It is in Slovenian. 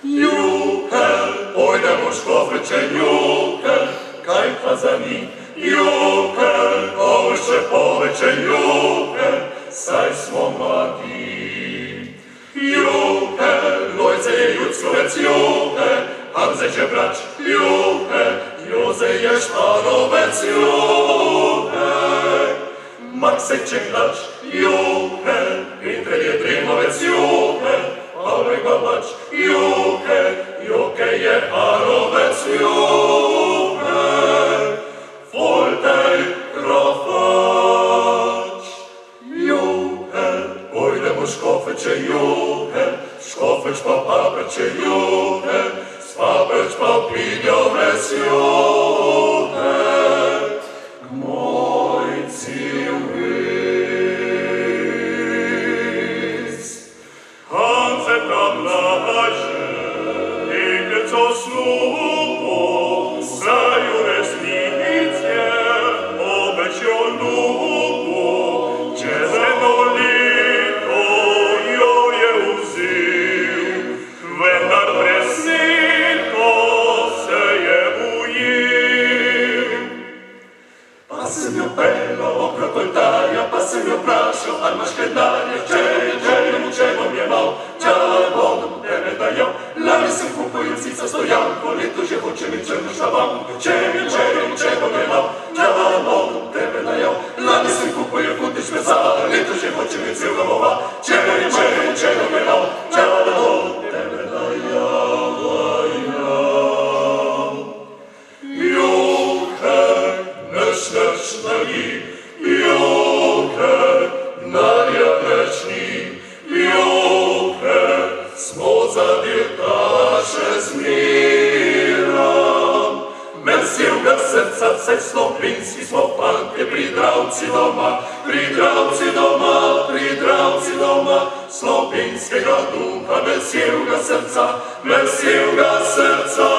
Juhel, pojďme už kovrče, juhel, kaj fazani, juhel, ovrše poveče, juhel, saj smo mladi. Juhel, lojce je juckovec, juhel, Hamze je brać, juhel, Joze je španovec, juhel, Maksek je hlač, juhel, Peter je dremovec, juhel, Pavlek babač, juhel, Joke je harovec, juhel, Foltej grafač. Juhel, pojdemo škofeče, juhel, Škofeč pa papeče, juhel, Spapeč pa pinjovec, juhel, k mojci Hamze tam laže, igleco slupo, znaju resnice, obećo lupo, čezeno lito jo je uzil, vendar presnito se je ujil. Pa sem jo pelal okrog oltarja, pa sem jo vprašal, ali imaš kaj denarja, če bom jemal, če bom tebe dajal. Lani sem kupil cica stojanko, leto že hoče mi črno šlabanko, če bom jemal, če bom tebe dajal. Lani sem kupil kutič mesa, leto že hoče mi celega lova, če bom jemal, če bom tebe dajal. Juhel, neš nagi, juhel, narja nečni, juhel, smo zadirkaše zmiram. Mersilga srca, vse slovenski smo fantje, pridravci doma, slovenskega duha, mersilga srca,